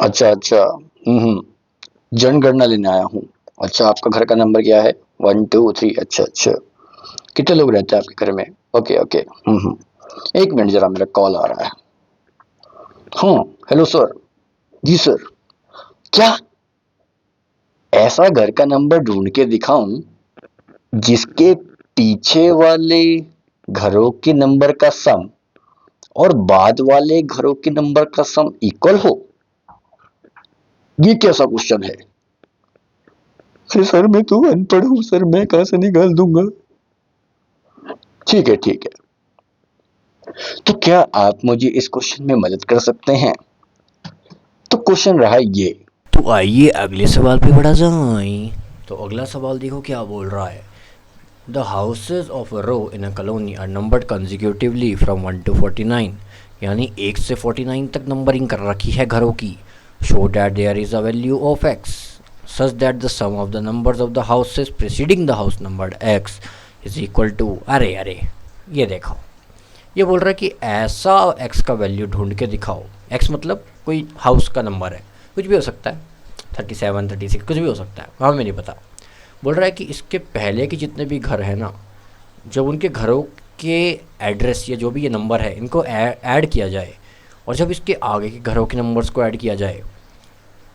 अच्छा अच्छा। जनगणना लेने आया हूँ। अच्छा, आपका घर का नंबर क्या है? 1 2 3। अच्छा अच्छा। कितने लोग रहते हैं आपके घर में? Okay okay. एक मिनट जरा, मेरा कॉल आ रहा है। हाँ। Hello sir. जी सर। क्या? ऐसा घर का नंबर ढूंढ के दिखाऊं जिसके पीछे वाले घरों के नंबर का सम और बाद वाले घरों के नंबर का सम इक्वल हो? ये कैसा क्वेश्चन है? अरे सर, मैं तो अनपढ़ हूँ सर, मैं कहाँ से निकाल दूंगा। ठीक है ठीक है। तो क्या आप मुझे इस क्वेश्चन में मदद कर सकते हैं? तो क्वेश्चन रहा ये। तो आइए अगले सवाल पे बढ़ा जाए। तो अगला सवाल देखो क्या बोल रहा है। The houses of a row in a colony are numbered consecutively from 1 to 49, यानी 1 से 49 तक नंबरिंग कर रखी है घरों की। Show that there is a value of x such that the sum of the numbers of the houses preceding the house number x is equal to. अरे अरे, ये देखो, ये बोल रहा है कि ऐसा एक्स का वैल्यू ढूंढ के दिखाओ। एक्स मतलब कोई हाउस का नंबर है, कुछ भी हो सकता है, 37 36 कुछ भी हो सकता है, हमें नहीं पता। बोल रहा है कि इसके पहले के जितने भी घर हैं ना, जब उनके घरों के एड्रेस या जो भी ये नंबर है इनको ऐड किया जाए, और जब इसके आगे के घरों के नंबर्स को ऐड किया जाए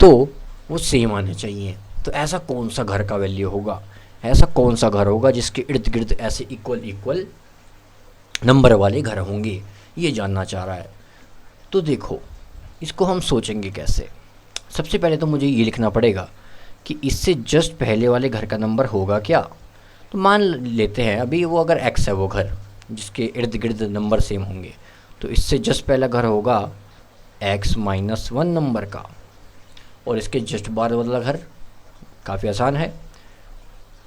तो वो सेम आने चाहिए। तो ऐसा कौन सा घर का वैल्यू होगा, ऐसा कौन सा घर होगा जिसके इर्द गिर्द ऐसे इक्वल इक्वल नंबर वाले घर होंगे, ये जानना चाह रहा है। तो देखो, इसको हम सोचेंगे कैसे। सबसे पहले तो मुझे ये लिखना पड़ेगा कि इससे जस्ट पहले वाले घर का नंबर होगा क्या। तो मान लेते हैं अभी वो अगर एक्स है वो घर जिसके इर्द गिर्द नंबर सेम होंगे, तो इससे जस्ट पहला घर होगा x-1 नंबर का, और इसके जस्ट बाद वाला घर काफ़ी आसान है,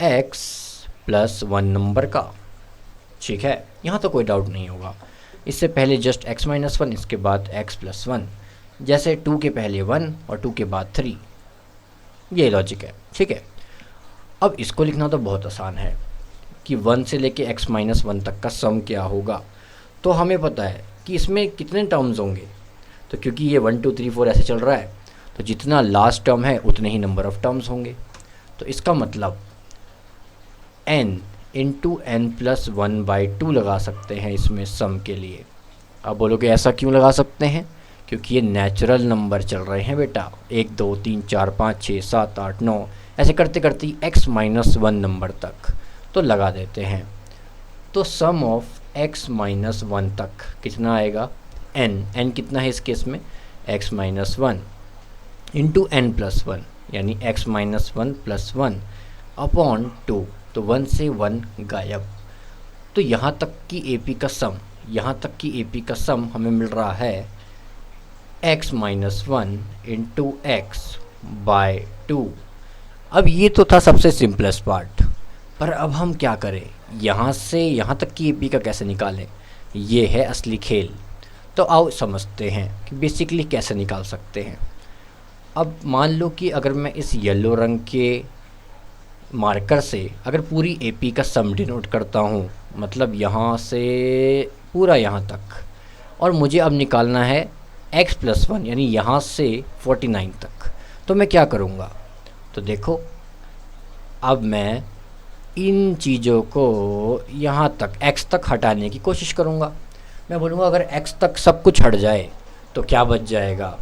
x+1 नंबर का। ठीक है, यहाँ तो कोई डाउट नहीं होगा। इससे पहले जस्ट x-1, इसके बाद x+1, जैसे 2 के पहले 1 और 2 के बाद 3। ये लॉजिक है, ठीक है। अब इसको लिखना तो बहुत आसान है कि 1 से लेके x-1 तक का सम क्या होगा। तो हमें पता है कि इसमें कितने टर्म्स होंगे। तो क्योंकि ये 1 2 3 4 ऐसे चल रहा है, तो जितना लास्ट टर्म है उतने ही नंबर ऑफ टर्म्स होंगे। तो इसका मतलब n इंटू n+1/2 लगा सकते हैं इसमें सम के लिए। अब बोलोगे ऐसा क्यों लगा सकते हैं? क्योंकि ये नेचुरल नंबर चल रहे हैं बेटा, 1 2 3 4 5 6 7 8 9 ऐसे करते करते x-1 नंबर तक तो लगा देते हैं। तो सम ऑफ x-1 तक कितना आएगा? n कितना है इस केस में? x-1 इंटू n+1, यानी x-1+1 अपॉन 2। तो 1 से 1 गायब। तो यहाँ तक की AP का सम, यहाँ तक की AP का सम हमें मिल रहा है x-1 इंटू x/2। अब ये तो था सबसे सिंपलेस्ट पार्ट, पर अब हम क्या करें, यहाँ से यहाँ तक की AP का कैसे निकालें, ये है असली खेल। तो आओ समझते हैं कि बेसिकली कैसे निकाल सकते हैं। अब मान लो कि अगर मैं इस येलो रंग के मार्कर से अगर पूरी AP का सम डिनोट करता हूँ, मतलब यहाँ से पूरा यहाँ तक, और मुझे अब निकालना है x+1 यानी यहाँ से 49 तक, तो मैं क्या करूँगा? तो देखो, अब मैं इन चीज़ों को यहाँ तक x तक हटाने की कोशिश करूँगा। मैं बोलूँगा अगर x तक सब कुछ हट जाए तो क्या बच जाएगा?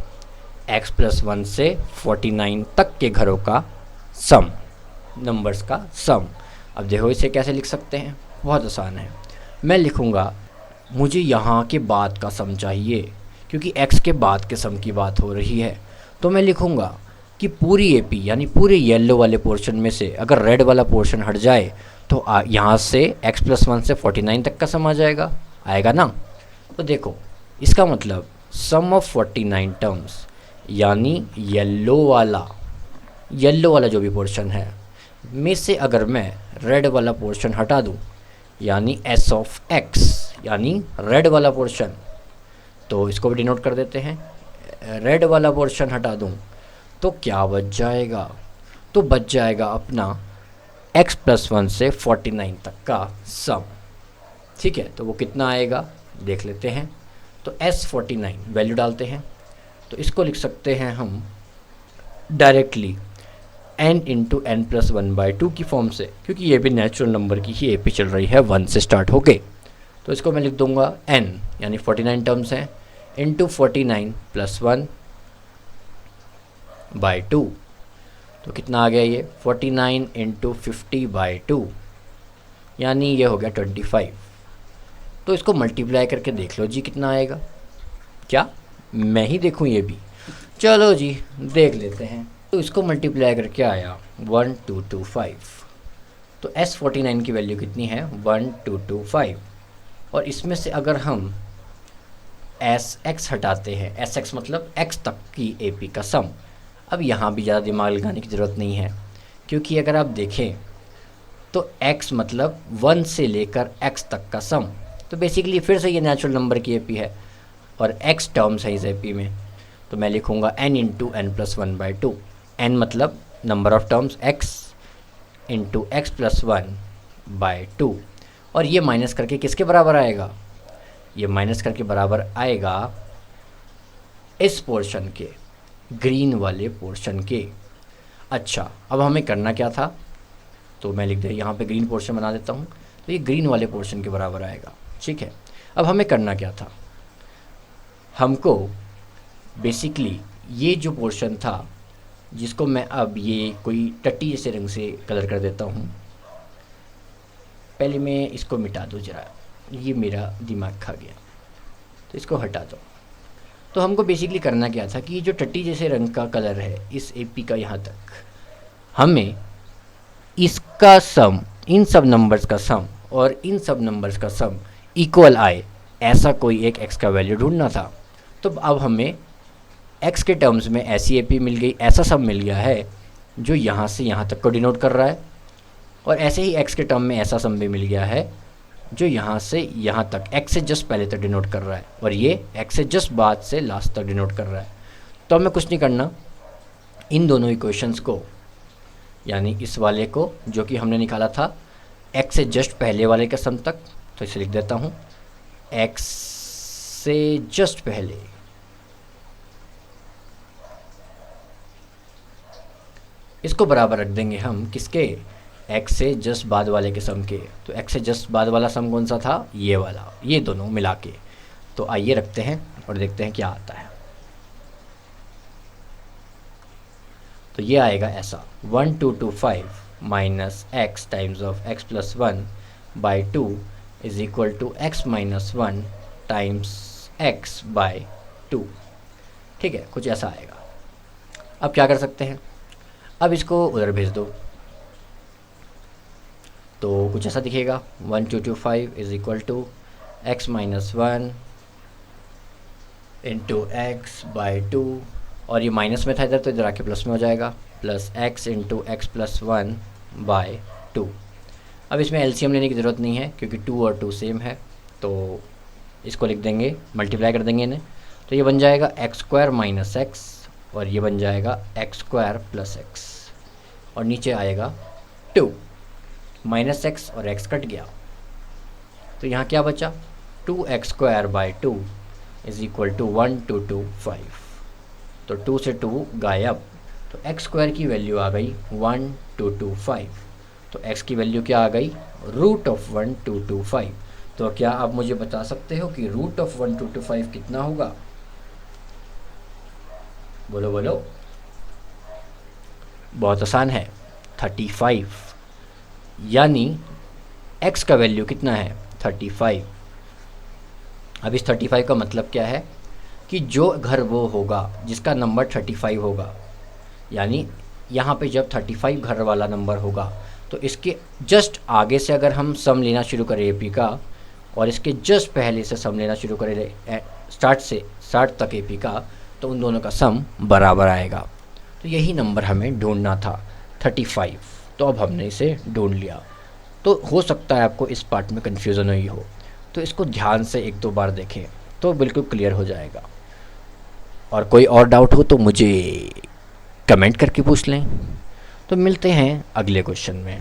x+1 से 49 तक के घरों का सम, नंबर्स का सम। अब देखो इसे कैसे लिख सकते हैं, बहुत आसान है। मैं लिखूँगा, मुझे यहाँ के बाद का सम चाहिए क्योंकि x के बाद के सम की बात हो रही है। तो मैं लिखूँगा कि पूरी AP यानी पूरे येलो वाले पोर्शन में से अगर रेड वाला पोर्शन हट जाए तो यहाँ से x+1 से 49 तक का सम आ जाएगा, आएगा ना। तो देखो, इसका मतलब सम ऑफ 49 टर्म्स, यानी येलो वाला जो भी पोर्शन है में से अगर मैं रेड वाला पोर्शन हटा दूं, यानी s ऑफ x यानी रेड वाला पोर्शन, तो इसको भी डिनोट कर देते हैं। रेड वाला पोर्शन हटा दूं तो क्या बच जाएगा? तो बच जाएगा अपना x+1 से 49 तक का सम। ठीक है, तो वो कितना आएगा देख लेते हैं। तो S49 वैल्यू डालते हैं, तो इसको लिख सकते हैं हम directly n into n plus 1/2 की फॉर्म से, क्योंकि ये भी नेचुरल नंबर की ही एपी चल रही है 1 से स्टार्ट होके। तो इसको मैं लिख दूंगा n यानी 49 टर्म्स हैं इंटू 49 प्लस 1/2। तो कितना आ गया ये 49 इंटू 50/2 यानी ये हो गया 25। तो इसको मल्टीप्लाई करके देख लो जी कितना आएगा। क्या मैं ही देखूं ये भी? चलो जी देख लेते हैं। तो इसको मल्टीप्लाई करके आया 1225। तो S49 की वैल्यू कितनी है 1225। और इसमें से अगर हम SX हटाते हैं, SX मतलब X तक की AP का सम। अब यहाँ भी ज़्यादा दिमाग लगाने की ज़रूरत नहीं है, क्योंकि अगर आप देखें तो X मतलब 1 से लेकर X तक का सम। तो बेसिकली फिर से ये नेचुरल नंबर की AP है और X टर्म्स है इस AP में। तो मैं लिखूँगा n into n plus 1/2। n मतलब number of terms x into x plus 1/2। और ये माइनस करके किसके बराबर आएगा? ये माइनस करके बराबर आएगा इस पोर्शन के, ग्रीन वाले पोर्शन के। अच्छा, अब हमें करना क्या था? तो मैं लिख दे यहाँ पे ग्रीन पोर्शन बना देता हूँ। तो ये ग्रीन वाले पोर्शन के बराबर आएगा। ठीक है, अब हमें करना क्या था? हमको बेसिकली ये जो पोर्शन था, जिसको मैं अब ये कोई टट्टी जैसे रंग से कलर कर देता हूँ। पहले मैं इसको मिटा दूँ ज़रा, ये मेरा दिमाग खा गया, तो इसको हटा दो। तो हमको बेसिकली करना क्या था कि ये जो टट्टी जैसे रंग का कलर है इस एपी का, यहाँ तक हमें इसका सम, इन सब नंबर्स का सम और इन सब नंबर्स का सम इक्वल आए, ऐसा कोई एक x का वैल्यू ढूंढना था। तो अब हमें x के टर्म्स में ऐसी एपी मिल गई, ऐसा सम मिल गया है जो यहाँ से यहाँ तक को डिनोट कर रहा है, और ऐसे ही x के टर्म में ऐसा सम भी मिल गया है जो यहाँ से यहाँ तक x से जस्ट पहले तक डिनोट कर रहा है, और ये x से जस्ट बाद से लास्ट तक डिनोट कर रहा है। तो हमें कुछ नहीं करना, इन दोनों इक्वेशंस को, यानी इस वाले को जो कि हमने निकाला था x से जस्ट पहले वाले के सम तक, तो इसे लिख देता हूँ x से जस्ट पहले, इसको बराबर रख देंगे हम किसके? x से जस्ट बाद वाले के सम के। तो x से जस्ट बाद वाला सम कौन सा था? ये वाला, ये दोनों मिला के। तो आइए रखते हैं और देखते हैं क्या आता है। तो ये आएगा ऐसा 1225 minus x times of x plus 1/2 is equal to x minus 1 times x by 2। ठीक है, कुछ ऐसा आएगा। अब क्या कर सकते हैं? अब इसको उधर भेज दो, तो कुछ ऐसा दिखेगा 1225 is equal to x minus 1 into x by 2, और ये माइनस में था इधर, तो इधर आके प्लस में हो जाएगा, plus x into x plus 1/2। अब इसमें एलसीएम लेने की ज़रूरत नहीं है क्योंकि 2 और 2 सेम है, तो इसको लिख देंगे, मल्टीप्लाई कर देंगे इन्हें। तो ये बन जाएगा x² माइनस एक्स, और ये बन जाएगा x² प्लस एक्स, और नीचे आएगा 2। माइनस एक्स और x कट गया, तो यहाँ क्या बचा? 2x² 2 is equal to 1225। तो 2 से 2 गायब, तो x² की वैल्यू आ गई 1225। तो x की वैल्यू क्या आ गई? Root of 1225। तो क्या आप मुझे बता सकते हो कि रूट ऑफ 1225 कितना होगा? बोलो बोलो। बहुत आसान है, 35। यानी x का वैल्यू कितना है? 35। अब इस 35 का मतलब क्या है कि जो घर वो होगा जिसका नंबर 35 होगा, यानी यहाँ पे जब 35 घर वाला नंबर होगा तो इसके जस्ट आगे से अगर हम सम लेना शुरू करें एपी का, और इसके जस्ट पहले से सम लेना शुरू करें स्टार्ट से 60 तक एपी का, तो उन दोनों का सम बराबर आएगा। तो यही नंबर हमें ढूंढना था 35। तो अब हमने इसे ढूंढ लिया। तो हो सकता है आपको इस पार्ट में कन्फ्यूज़न हुई हो, तो इसको ध्यान से 1-2 बार देखें तो बिल्कुल क्लियर हो जाएगा। और कोई और डाउट हो तो मुझे कमेंट करके पूछ लें। तो मिलते हैं अगले क्वेश्चन में।